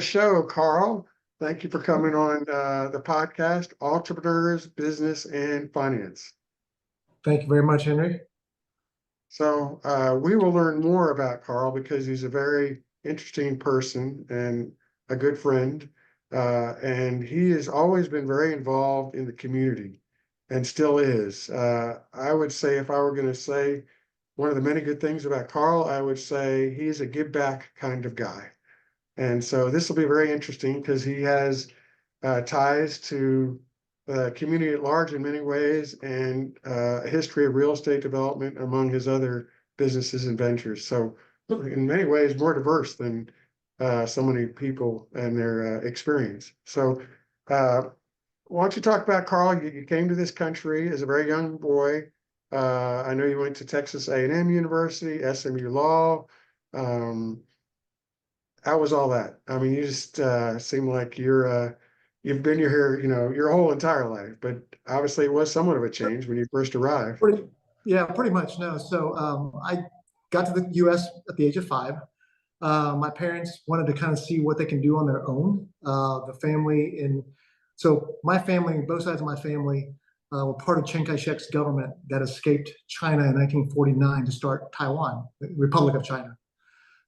show, Karl. Thank you for coming on the podcast, Entrepreneurs, Business, and Finance. Thank you very much, Henry. So we will learn more about Karl because he's a very interesting person and a good friend. And he has always been very involved in the community and still is. I would say if I were going to say one of the many good things about Karl, I would say he's a give back kind of guy. And so this will be very interesting because he has ties to the community at large in many ways and a history of real estate development among his other businesses and ventures. So in many ways, more diverse than so many people and their experience. So why don't you talk about Karl? You came to this country as a very young boy. I know you went to Texas A&M University, SMU Law. How was all that? I mean, you just seem like you've been here, your whole entire life, but obviously it was somewhat of a change when you first arrived. Pretty much. No. So I got to the U.S. at the age of 5. My parents wanted to kind of see what they can do on their own. So my family, both sides of my family, were part of Chiang Kai-shek's government that escaped China in 1949 to start Taiwan, the Republic of China.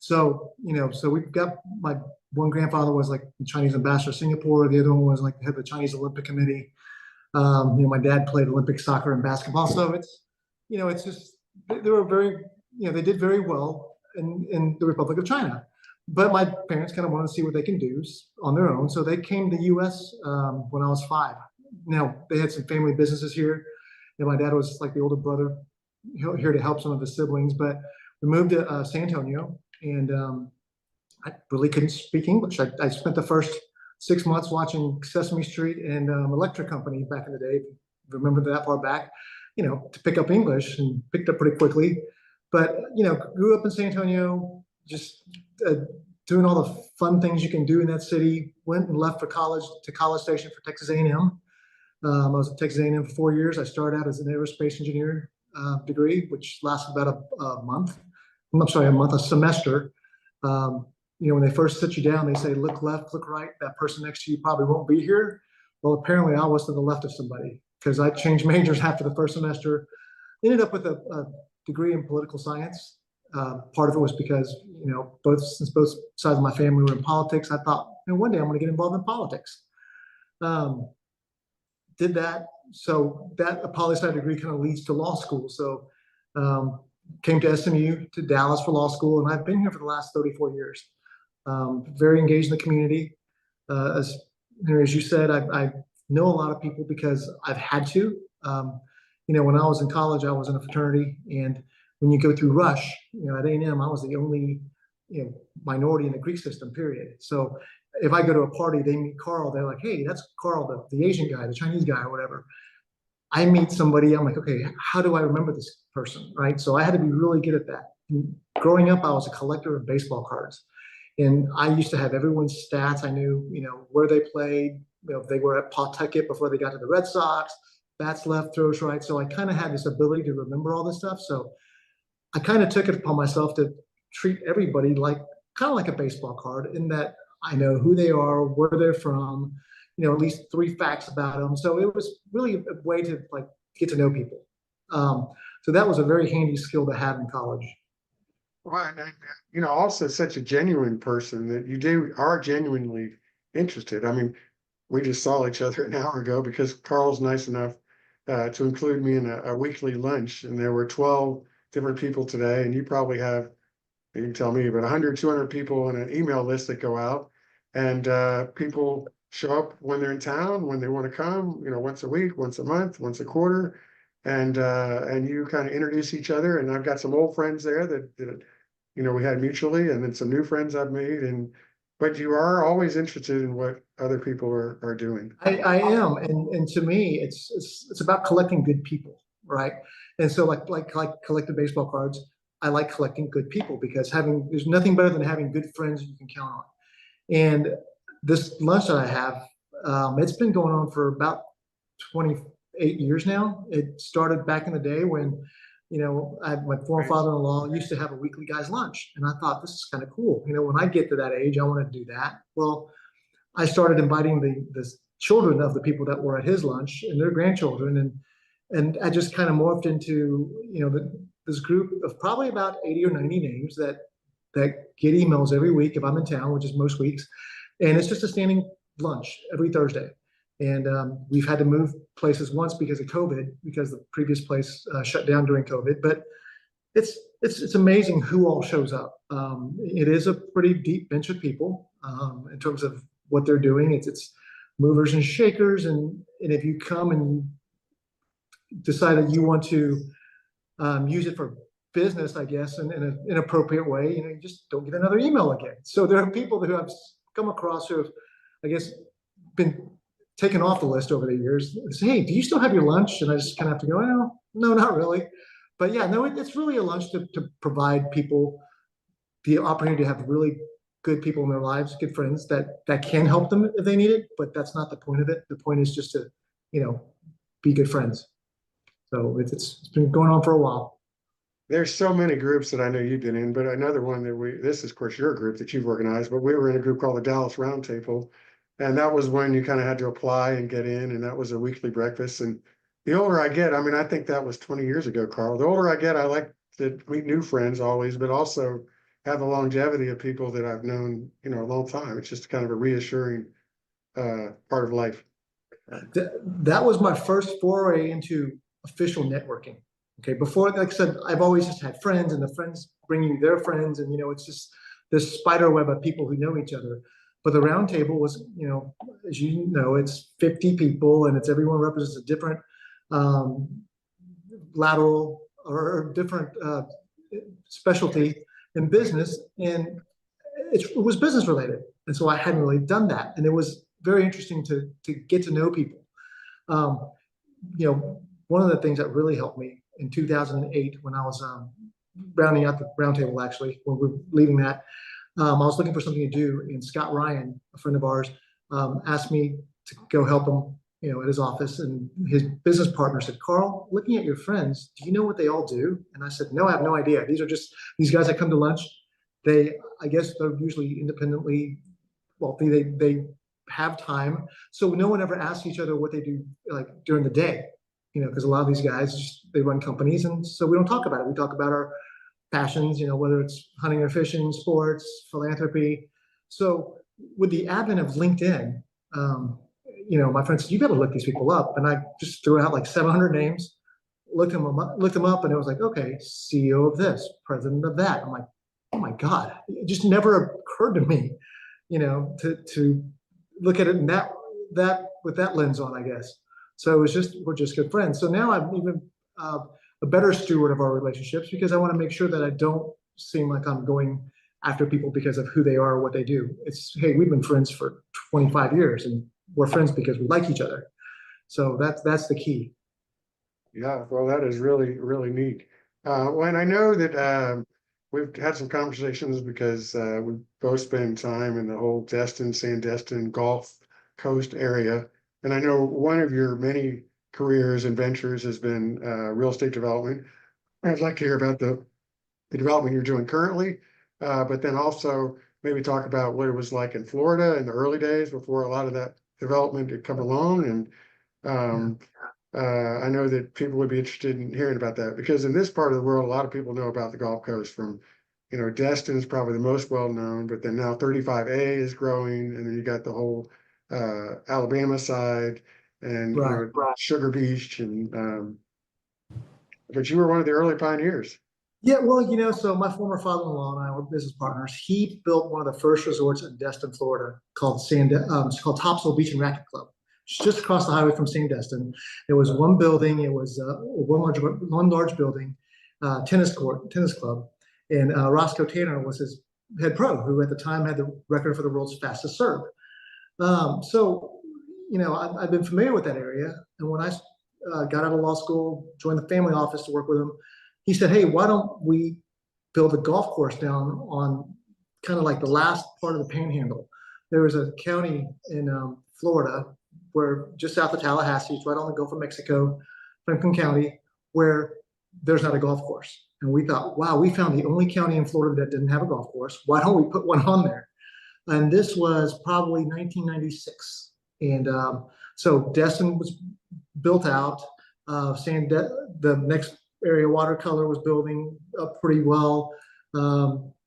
So, so we've got my one grandfather was like the Chinese ambassador to Singapore. The other one was like the head of the Chinese Olympic Committee. My dad played Olympic soccer and basketball. So it's just, they were very, they did very well in the Republic of China. But my parents kind of wanted to see what they can do on their own. So they came to the U.S. When I was 5. Now, they had some family businesses here. My dad was like the older brother here to help some of his siblings. But we moved to San Antonio. And I really couldn't speak English. I spent the first 6 months watching Sesame Street and Electric Company back in the day. Remember that far back, to pick up English, and picked up pretty quickly. But, grew up in San Antonio, just doing all the fun things you can do in that city. Went and left for college to College Station for Texas A&M. I was at Texas A&M for 4 years. I started out as an aerospace engineer degree, which lasted about a semester. When they first sit you down, they say, look left, look right. That person next to you probably won't be here. Well, apparently I was to the left of somebody because I changed majors after the first semester. Ended up with a degree in political science. Part of it was because, since both sides of my family were in politics, I thought, one day I'm going to get involved in politics. Did that. So a poli-sci degree kind of leads to law school. So came to SMU, to Dallas for law school, and I've been here for the last 34 years. Very engaged in the community. As you said, I know a lot of people because I've had to. When I was in college, I was in a fraternity, and when you go through Rush, at A&M, I was the only minority in the Greek system, period. So if I go to a party, they meet Karl, they're like, hey, that's Karl, the Asian guy, the Chinese guy, or whatever. I meet somebody, I'm like, okay, how do I remember this person, right? So I had to be really good at that. And growing up, I was a collector of baseball cards. And I used to have everyone's stats. I knew, where they played, if they were at Pawtucket before they got to the Red Sox, bats left, throws right. So I kind of had this ability to remember all this stuff. So I kind of took it upon myself to treat everybody kind of like a baseball card, in that I know who they are, where they're from, at least 3 facts about them. So it was really a way to get to know people. So that was a very handy skill to have in college. Well, and also such a genuine person that you are genuinely interested. I mean, we just saw each other an hour ago because Karl's nice enough to include me in a weekly lunch, and there were 12 different people today, and you probably have, you can tell me, but 100, 200 people on an email list that go out, and people show up when they're in town, when they want to come, once a week, once a month, once a quarter, and you kind of introduce each other. And I've got some old friends there that we had mutually, and then some new friends I've made. But you are always interested in what other people are doing. I am, and to me, it's about collecting good people, right? And so like collecting baseball cards, I like collecting good people because there's nothing better than having good friends you can count on. And this lunch that I have, it's been going on for about 28 years now. It started back in the day when, my former Right. father-in-law used to have a weekly guys lunch, and I thought this is kind of cool. When I get to that age, I want to do that. Well, I started inviting the children of the people that were at his lunch and their grandchildren, and I just kind of morphed into this group of probably about 80 or 90 names that get emails every week if I'm in town, which is most weeks, and it's just a standing lunch every Thursday. And we've had to move places once because of COVID, because the previous place shut down during COVID. But it's amazing who all shows up. It is a pretty deep bench of people in terms of what they're doing. It's movers and shakers, and if you come and decide that you want to use it for business, I guess, in an inappropriate way, you just don't get another email again. So there are people who I've come across who have, I guess, been taken off the list over the years. Say, hey, do you still have your lunch? And I just kind of have to go, well, no, not really. But yeah, no, it's really a lunch to provide people the opportunity to have really good people in their lives, good friends that can help them if they need it. But that's not the point of it. The point is just to, be good friends. So it's been going on for a while. There's so many groups that I know you've been in, but another one that this is, of course, your group that you've organized, but we were in a group called the Dallas Roundtable. And that was when you kind of had to apply and get in, and that was a weekly breakfast. And the older I get, I think that was 20 years ago, Karl. The older I get, I like to meet new friends always, but also have the longevity of people that I've known, a long time. It's just kind of a reassuring part of life. That was my first foray into official networking. Okay, before, like I said, I've always just had friends, and the friends bring you their friends, and it's just this spider web of people who know each other. But the round table was, as you know, it's 50 people, and it's everyone represents a different lateral or different specialty in business, and it was business related. And so I hadn't really done that, and it was very interesting to get to know people. One of the things that really helped me in 2008 when I was rounding out the roundtable, actually, when we were leaving that, I was looking for something to do, and Scott Ryan, a friend of ours, asked me to go help him, at his office. And his business partner said, "Karl, looking at your friends, do you know what they all do?" And I said, "No, I have no idea. These are just these guys that come to lunch. I guess they're usually independently wealthy. They have time, so no one ever asks each other what they do like during the day, because a lot of these guys they run companies, and so we don't talk about it. We talk about our passions, whether it's hunting or fishing, sports, philanthropy. So with the advent of LinkedIn, my friend said, "You got to look these people up," and I just threw out like 700 names, looked them up, and it was like, okay, CEO of this, president of that. I'm like, oh my God, it just never occurred to me, to look at it in that with that lens on, I guess. So we're just good friends. So now I'm even a better steward of our relationships, because I want to make sure that I don't seem like I'm going after people because of who they are or what they do. It's, hey, we've been friends for 25 years, and we're friends because we like each other. So that's the key. Yeah, well, that is really, really neat. And I know that we've had some conversations because we both spend time in the whole Sandestin Gulf Coast area. And I know one of your many careers and ventures has been real estate development. I'd like to hear about the development you're doing currently, but then also maybe talk about what it was like in Florida in the early days before a lot of that development had come along. And I know that people would be interested in hearing about that, because in this part of the world, a lot of people know about the Gulf Coast from, Destin is probably the most well known, but then now 35A is growing, and then you got the whole Alabama side, and Right. Sugar Beach, and but you were one of the early pioneers. Yeah, well, so my former father-in-law and I were business partners. He built one of the first resorts in Destin, Florida, called it's called Topsail Beach and Racket Club. It's just across the highway from Sandestin. It was one building. It was one large building, tennis club, and Roscoe Tanner was his head pro, who at the time had the record for the world's fastest serve. So, I've been familiar with that area, and when I got out of law school, joined the family office to work with him, he said, "Hey, why don't we build a golf course down on kind of like the last part of the Panhandle?" There was a county in Florida, where just south of Tallahassee, it's right on the Gulf of Mexico, Franklin County, where there's not a golf course. And we thought, wow, we found the only county in Florida that didn't have a golf course. Why don't we put one on there? And this was probably 1996. And so Destin was built out. The next area, Watercolor, was building up pretty well.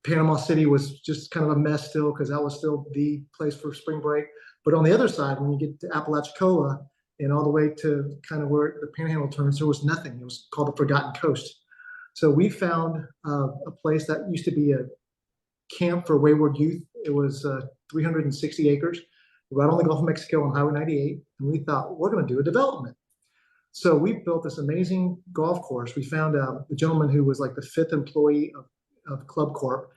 Panama City was just kind of a mess still because that was still the place for spring break. But on the other side, when you get to Apalachicola and all the way to kind of where the Panhandle turns, there was nothing. It was called the Forgotten Coast. So we found a place that used to be a camp for wayward youth. It was 360 acres right on the Gulf of Mexico on Highway 98. And we thought, we're going to do a development. So we built this amazing golf course. We found a gentleman who was like the 5th employee of Club Corp.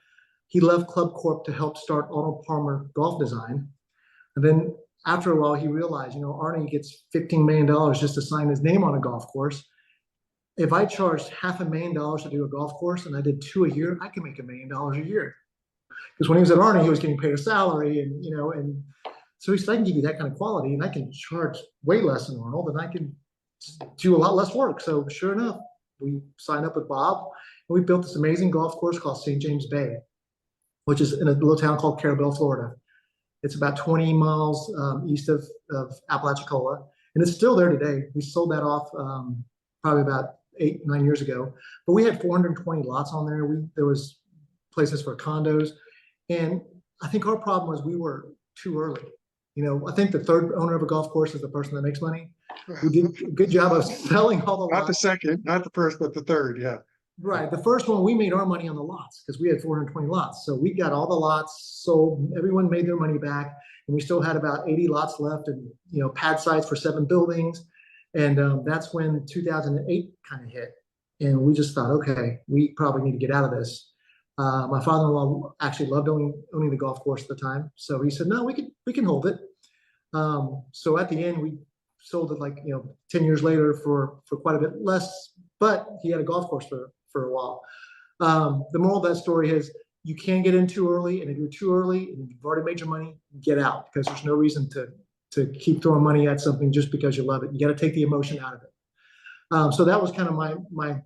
He left Club Corp to help start Arnold Palmer Golf Design. And then after a while, he realized, Arnie gets $15 million just to sign his name on a golf course. If I charged $500,000 to do a golf course and I did 2 a year, I can make $1 million a year. Because when he was at Arnie, he was getting paid a salary, and so he said, I can give you that kind of quality, and I can charge way less than Arnold, and I can do a lot less work. So sure enough, we signed up with Bob, and we built this amazing golf course called St. James Bay, which is in a little town called Carabel, Florida. It's about 20 miles east of Apalachicola, and it's still there today. We sold that off probably about 8-9 years ago, but we had 420 lots on there. There was places for condos, and I think our problem was we were too early. I think the third owner of a golf course is the person that makes money. We did a good job of selling all the lots. Not the second, not the first, but the third, yeah. Right. The first one, we made our money on the lots because we had 420 lots. So we got all the lots sold. Everyone made their money back. And we still had about 80 lots left and, pad sites for 7 buildings. And that's when 2008 kind of hit. And we just thought, okay, we probably need to get out of this. My father-in-law actually loved owning the golf course at the time. So he said, no, we can hold it. So at the end, we sold it 10 years later for quite a bit less, but he had a golf course for a while. The moral of that story is you can get in too early, and if you're too early and you've already made your money, get out, because there's no reason to keep throwing money at something just because you love it. You got to take the emotion out of it. So that was kind of my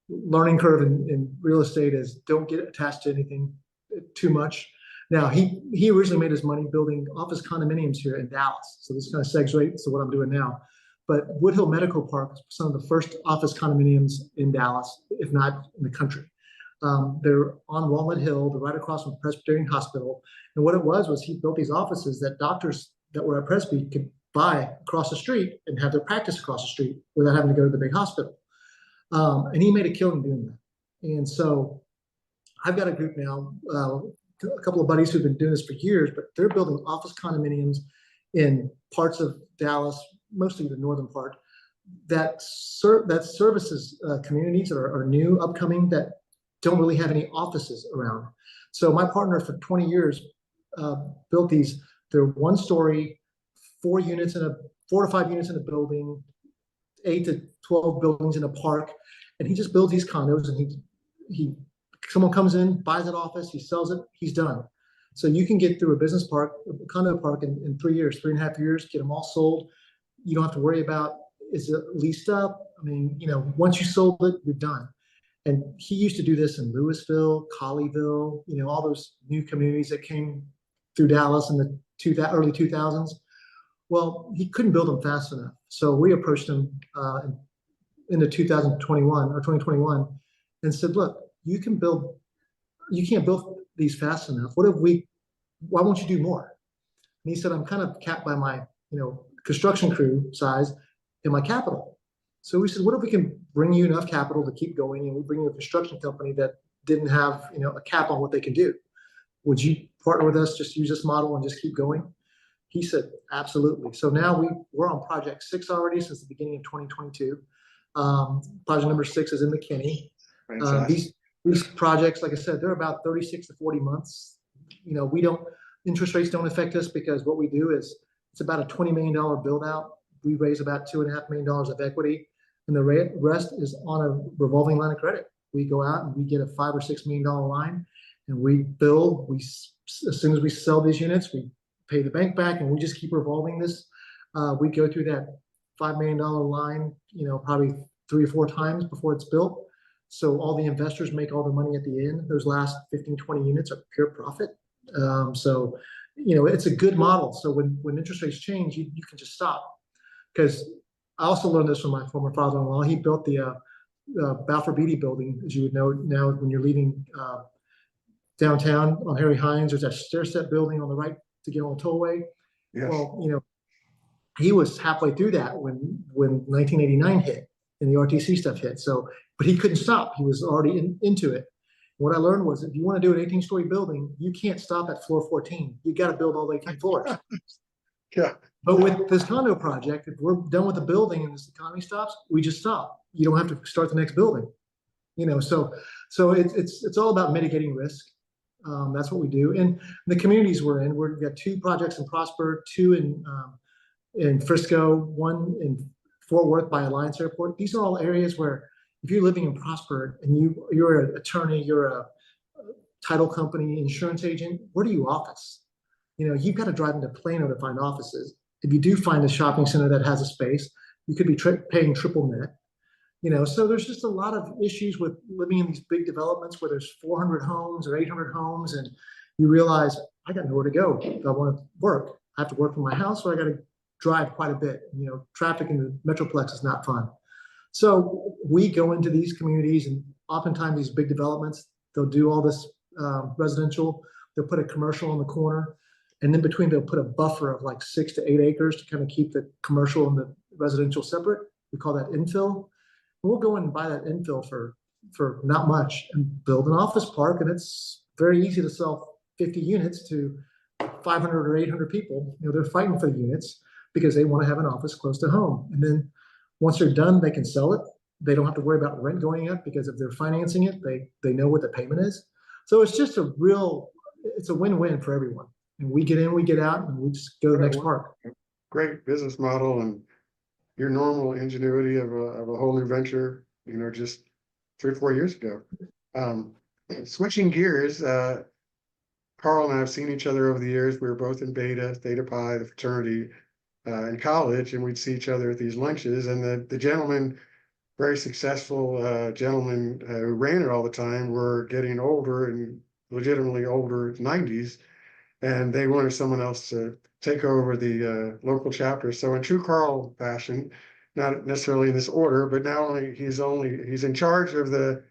learning curve in real estate, is don't get attached to anything too much. Now, he originally made his money building office condominiums here in Dallas. So this kind of segues right to what I'm doing now. But Woodhill Medical Park is some of the first office condominiums in Dallas, if not in the country. They're on Walnut Hill. They're right across from Presbyterian Hospital. And what it was he built these offices that doctors that were at Presby could buy across the street and have their practice across the street without having to go to the big hospital. And he made a killing doing that. And so I've got a group now, a couple of buddies who've been doing this for years, but they're building office condominiums in parts of Dallas, mostly the northern part, that services communities that are new, upcoming, that don't really have any offices around. So my partner for 20 years built these. They're 1-story, 4 to 5 units in a building, 8 to 12 buildings in a park, and he just builds these condos. And someone comes in, buys an office, he sells it, he's done. So you can get through a business park, a condo park in 3 years, 3.5 years, get them all sold. You don't have to worry about, is it leased up? I mean, once you sold it, you're done. And he used to do this in Louisville, Colleyville, all those new communities that came through Dallas in the early 2000s. Well, he couldn't build them fast enough. So we approached him in the 2021 and said, look, you can't build these fast enough. Why won't you do more? And he said, I'm kind of capped by my, construction crew size and my capital. So we said, what if we can bring you enough capital to keep going, and we bring you a construction company that didn't have, a cap on what they can do? Would you partner with us, just use this model and just keep going? He said, absolutely. So now we're on project 6 already since the beginning of 2022. Project number 6 is in McKinney. These projects, like I said, they're about 36 to 40 months. Interest rates don't affect us, because what we do is it's about a $20 million build out. We raise about $2.5 million of equity, and the rest is on a revolving line of credit. We go out and we get a $5 or $6 million line, and we build. As soon as we sell these units, we pay the bank back, and we just keep revolving this. We go through that $5 million line, probably 3 or 4 times before it's built. So all the investors make all the money at the end. Those last 15, 20 units are pure profit. So, it's a good model. So when interest rates change, you can just stop. Because I also learned this from my former father-in-law. He built the Balfour Beatty building, as you would know now when you're leaving downtown on Harry Hines. There's that stair step building on the right to get on the tollway. Yes. Well, he was halfway through that when 1989 hit and the RTC stuff hit. So, but he couldn't stop. He was already into it. What I learned was if you want to do an 18-story building, you can't stop at floor 14. You got to build all 18 floors. Yeah. But with this condo project, if we're done with the building and this economy stops, we just stop. You don't have to start the next building. So it's all about mitigating risk. That's what we do. And the communities we're in, we've got 2 projects in Prosper, 2 in Frisco, 1 in Fort Worth by Alliance Airport. These are all areas where if you're living in Prosper and you're an attorney, you're a title company, insurance agent, where do you office? You've got to drive into Plano to find offices. If you do find a shopping center that has a space, you could be paying triple net. So there's just a lot of issues with living in these big developments where there's 400 homes or 800 homes, and you realize I got nowhere to go if I want to work. I have to work from my house, or I got to drive quite a bit. Traffic in the Metroplex is not fun. So we go into these communities, and oftentimes these big developments, they'll do all this residential. They'll put a commercial in the corner, and in between they'll put a buffer of like 6 to 8 acres to kind of keep the commercial and the residential separate. We call that infill. We'll go in and buy that infill for not much and build an office park, and it's very easy to sell 50 units to 500 or 800 people. They're fighting for the units because they want to have an office close to home. And then once they're done, they can sell it. They don't have to worry about rent going up because if they're financing it, they know what the payment is. So it's just it's a win-win for everyone. And we get in, we get out, and we just go to the next park. Great business model, and your normal ingenuity of a whole new venture, just 3 or 4 years ago. Switching gears, Karl and I have seen each other over the years. We were both in Theta Pi, the fraternity, in college, and we'd see each other at these lunches. And the gentleman, very successful gentlemen who ran it all the time, were getting older and legitimately older, 90s, and they wanted someone else to take over the local chapter. So in true Karl fashion, not necessarily in this order, but not only he's in charge of the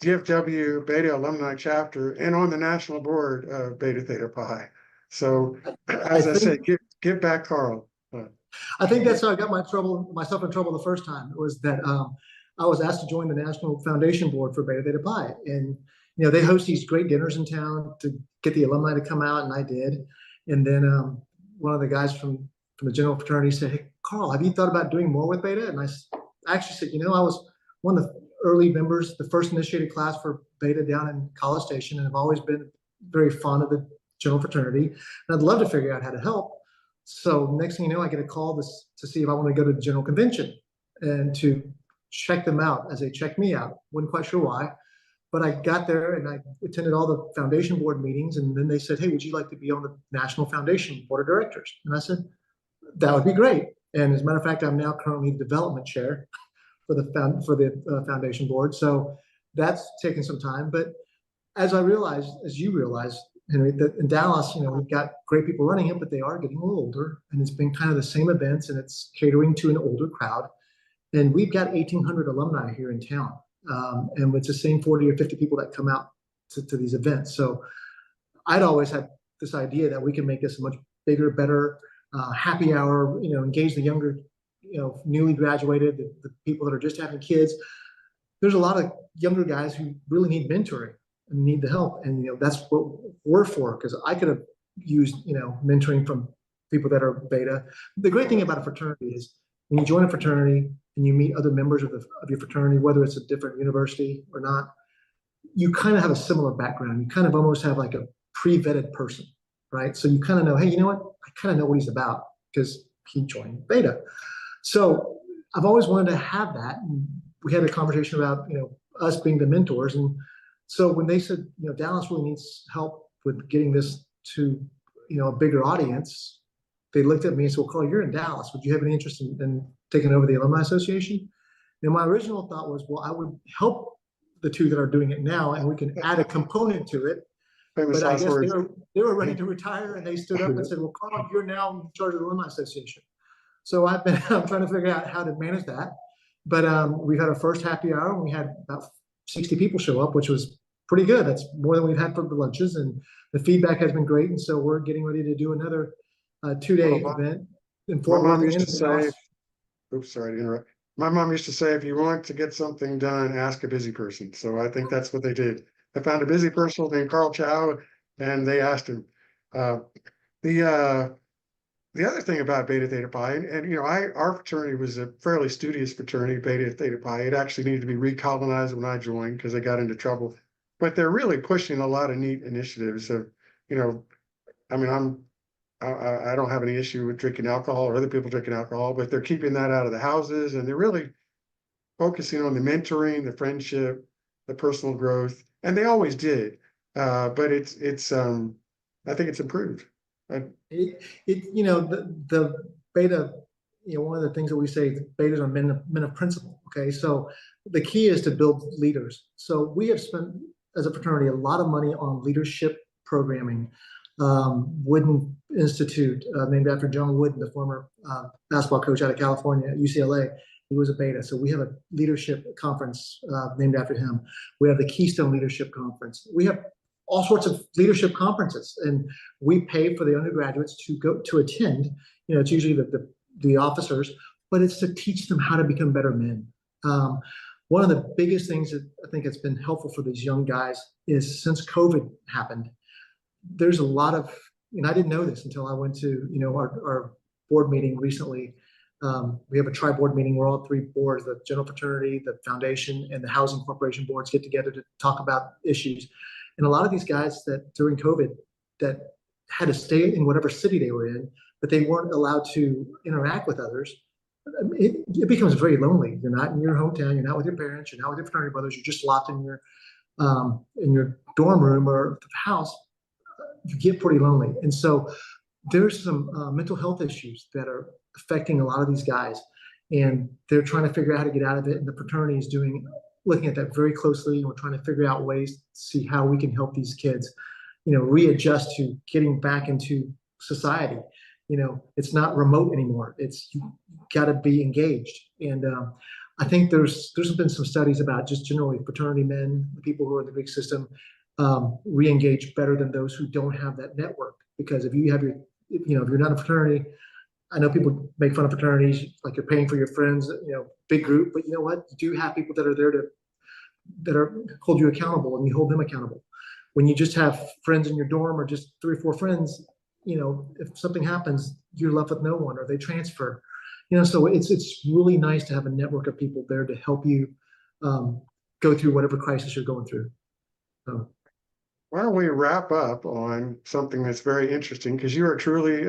DFW Beta alumni chapter and on the national board of Beta Theta Pi. So as I said, give back Karl. I think that's how I got myself in trouble the first time. It was that I was asked to join the national foundation board for Beta Theta Pi, and they host these great dinners in town to get the alumni to come out, and I did. And then one of the guys from the general fraternity said, "Hey, Karl, have you thought about doing more with Beta?" And I actually said, I was one of the early members, the first initiated class for Beta down in College Station, and I've always been very fond of the general fraternity, and I'd love to figure out how to help. So next thing you know, I get a call to see if I want to go to the general convention and to check them out as they checked me out. Wasn't quite sure why, but I got there and I attended all the foundation board meetings, and then they said, "Hey, would you like to be on the National Foundation Board of Directors?" And I said, "That would be great." And as a matter of fact, I'm now currently the development chair for the foundation board. So that's taken some time. But as you realize, Henry, that in Dallas, we've got great people running it, but they are getting a little older, and it's been kind of the same events, and it's catering to an older crowd. And we've got 1,800 alumni here in town, and it's the same 40 or 50 people that come out to these events. So I'd always had this idea that we can make this a much bigger, better happy hour. Engage the younger, newly graduated, the people that are just having kids. There's a lot of younger guys who really need mentoring and need the help, and that's what we're for. Because I could have used mentoring from people that are Beta. The great thing about a fraternity is when you join a fraternity and you meet other members of your fraternity, whether it's a different university or not, you kind of have a similar background. You kind of almost have like a pre-vetted person, right? So you kind of know, hey, you know what? I kind of know what he's about because he joined Beta. So I've always wanted to have that. And we had a conversation about us being the mentors, and so when they said, Dallas really needs help with getting this to, a bigger audience, they looked at me and said, "Well, Karl, you're in Dallas. Would you have any interest in taking over the Alumni Association?" my original thought was, well, I would help the two that are doing it now, and we can add a component to it. Famous But I last guess words. they were ready to retire, and they stood up and said, well, Karl, you're now in charge of the Alumni Association. So I'm trying to figure out how to manage that. But we've had our first happy hour, and we had about 60 people show up, which was pretty good. That's more than we've had for the lunches, and the feedback has been great. And so we're getting ready to do another 2-day event in My Fort mom Worth used and to say, Dallas. oops, sorry to interrupt. My mom used to say, if you want to get something done, ask a busy person. So I think that's what they did. They found a busy person named Karl Chiao, and they asked him. Uh, the the other thing about Beta Theta Pi, and our fraternity was a fairly studious fraternity, Beta Theta Pi. It actually needed to be recolonized when I joined because they got into trouble. But they're really pushing a lot of neat initiatives. So, you know, I mean, I don't have any issue with drinking alcohol or other people drinking alcohol, but they're keeping that out of the houses, and they're really focusing on the mentoring, the friendship, the personal growth, and they always did. But it's I think it's improved. The beta, one of the things that we say, betas are men of principle. Okay, so the key is to build leaders. So we have spent, as a fraternity, a lot of money on leadership programming. Wooden Institute, named after John Wooden, the former basketball coach out of California at UCLA. He was a beta. So we have a leadership conference named after him. We have the Keystone Leadership Conference. We have all sorts of leadership conferences, and we pay for the undergraduates to go to attend. It's usually the officers, but it's to teach them how to become better men. One of the biggest things that I think has been helpful for these young guys is, since COVID happened, there's a lot of, and I didn't know this until I went to our board meeting recently. We have a tri-board meeting where all three boards, the general fraternity, the foundation, and the housing corporation boards, get together to talk about issues. And a lot of these guys that during COVID that had to stay in whatever city they were in, but they weren't allowed to interact with others. It becomes very lonely. You're not in your hometown. You're not with your parents. You're not with your fraternity brothers. You're just locked in your dorm room or house. You get pretty lonely. And so there's some mental health issues that are affecting a lot of these guys, and they're trying to figure out how to get out of it. And the fraternity is looking at that very closely, and we're trying to figure out ways to see how we can help these kids, readjust to getting back into society. It's not remote anymore. It's, you got to be engaged. And I think there's been some studies about just generally fraternity men, the people who are in the Greek system, re-engage better than those who don't have that network. Because if you're not a fraternity, I know people make fun of fraternities, like you're paying for your friends, big group, but you know what? You do have people that are there that hold you accountable, and you hold them accountable. When you just have friends in your dorm, or just 3 or 4 friends, if something happens, you're left with no one, or they transfer. So it's really nice to have a network of people there to help you go through whatever crisis you're going through. So. Why don't we wrap up on something that's very interesting, because you are truly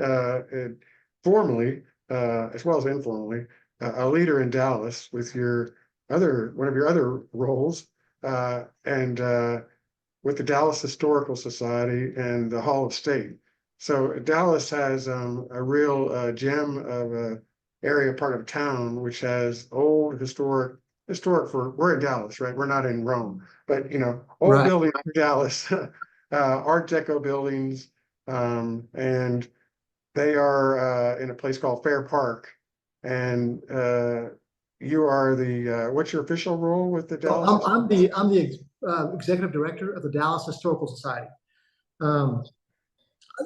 formally, as well as informally, a leader in Dallas with one of your other roles, and with the Dallas Historical Society and the Hall of State. So Dallas has a real gem of a area, part of town, which has old historic we're in Dallas, right? We're not in Rome, but old Right. buildings in Dallas, Art Deco buildings, and they are in a place called Fair Park. And you are what's your official role with the Dallas? Well, I'm the executive director of the Dallas Historical Society.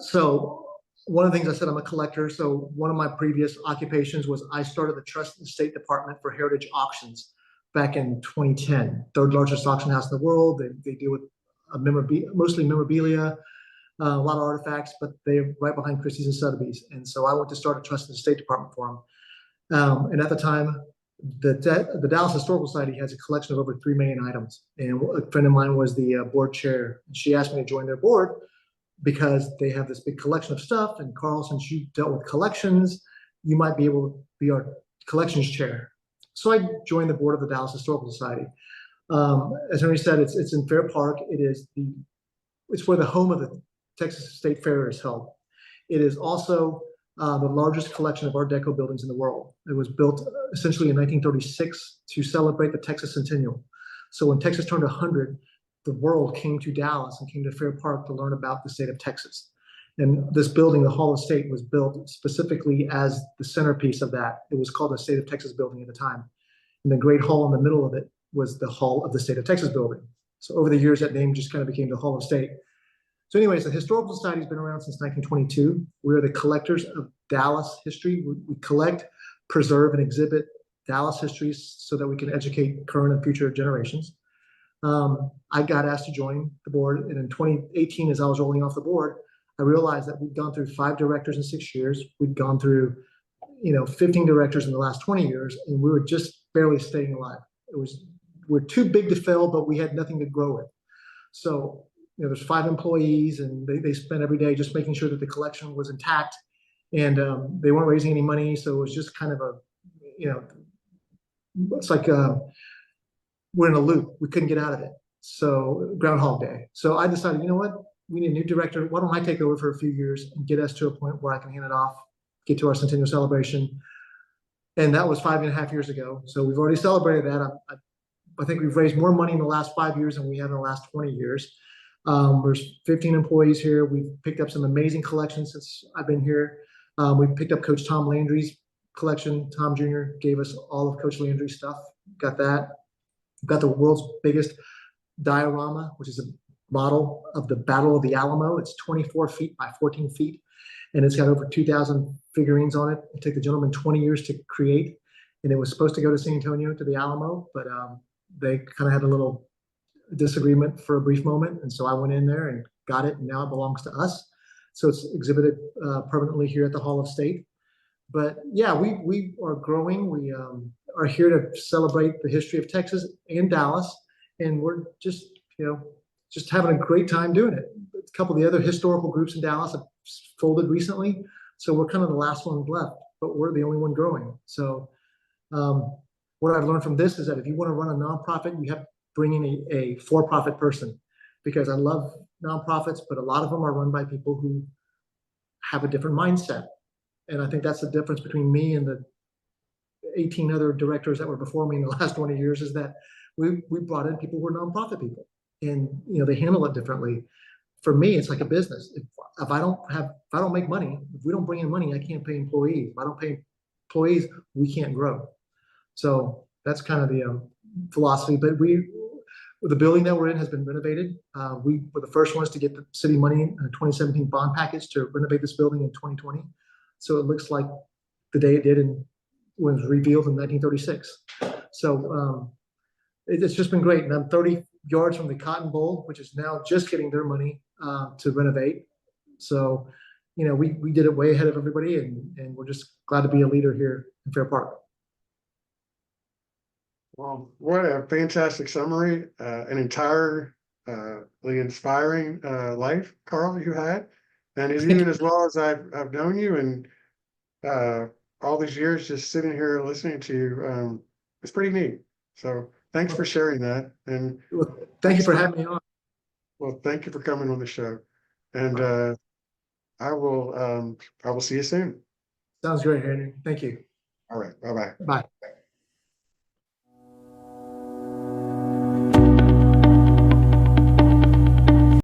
So one of the things I said, I'm a collector. So one of my previous occupations was I started the Trust and Estate Department for Heritage Auctions back in 2010. Third largest auction house in the world. They deal with mostly memorabilia, a lot of artifacts, but they're right behind Christie's and Sotheby's. And so I went to start a Trust and Estate Department for them. And at the time, the Dallas Historical Society has a collection of over 3 million items. And a friend of mine was the board chair. And she asked me to join their board because they have this big collection of stuff. And Karl, since you dealt with collections, you might be able to be our collections chair. So I joined the board of the Dallas Historical Society. As Henry said, it's in Fair Park. It's where the home of the Texas State Fair is held. It is also the largest collection of Art Deco buildings in the world. It was built essentially in 1936 to celebrate the Texas Centennial. So when Texas turned 100, the world came to Dallas and came to Fair Park to learn about the state of Texas. And this building, the Hall of State, was built specifically as the centerpiece of that. It was called the State of Texas building at the time. And the Great Hall in the middle of it was the Hall of the State of Texas building. So over the years, that name just kind of became the Hall of State. So anyways, the Historical Society has been around since 1922. We're the collectors of Dallas history. We collect, preserve, and exhibit Dallas histories so that we can educate current and future generations. I got asked to join the board, and in 2018, as I was rolling off the board, I realized that we'd gone through 5 directors in 6 years. We'd gone through, 15 directors in the last 20 years, and we were just barely staying alive. We're too big to fail, but we had nothing to grow with. So, there's 5 employees, and they spent every day just making sure that the collection was intact, and they weren't raising any money. So it was just kind of it's like we're in a loop. We couldn't get out of it. So Groundhog Day. So I decided, you know what? We need a new director. Why don't I take over for a few years and get us to a point where I can hand it off, get to our centennial celebration. And that was 5.5 years ago. So we've already celebrated that. I think we've raised more money in the last 5 years than we have in the last 20 years. There's 15 employees here. We've picked up some amazing collections since I've been here. We picked up Coach Tom Landry's collection. Tom Jr. gave us all of Coach Landry's stuff. Got that. We've got the world's biggest diorama, which is a model of the Battle of the Alamo. It's 24 feet by 14 feet, and it's got over 2,000 figurines on it. It took the gentleman 20 years to create, and it was supposed to go to San Antonio to the Alamo, but they kind of had a little disagreement for a brief moment, and so I went in there and got it, and now it belongs to us. So it's exhibited permanently here at the Hall of State. But yeah, we are growing. We are here to celebrate the history of Texas and Dallas, and we're just having a great time doing it. A couple of the other historical groups in Dallas have folded recently, so we're kind of the last ones left, but we're the only one growing. So what I've learned from this is that if you want to run a nonprofit, you have to bring in a for-profit person, because I love nonprofits, but a lot of them are run by people who have a different mindset. And I think that's the difference between me and the 18 other directors that were before me in the last 20 years, is that we brought in people who are nonprofit people, and they handle it differently. For me, it's like a business. If I don't make money, if we don't bring in money, I can't pay employees. If I don't pay employees, we can't grow. So that's kind of the philosophy. But the building that we're in has been renovated. We were the first ones to get the city money in a 2017 bond package to renovate this building in 2020. So it looks like the day it did when it was revealed in 1936. So it's just been great. And I'm 30 yards from the Cotton Bowl, which is now just getting their money to renovate. So, we did it way ahead of everybody, and we're just glad to be a leader here in Fair Park. Well, what a fantastic summary, an entirely inspiring life, Karl, you had. And even as well as I've known you, and all these years just sitting here listening to you, it's pretty neat. So thanks for sharing that. And well, thank you for having me on. Well, thank you for coming on the show. And I will see you soon. Sounds great, Henry. Thank you. All right. Bye-bye. Bye.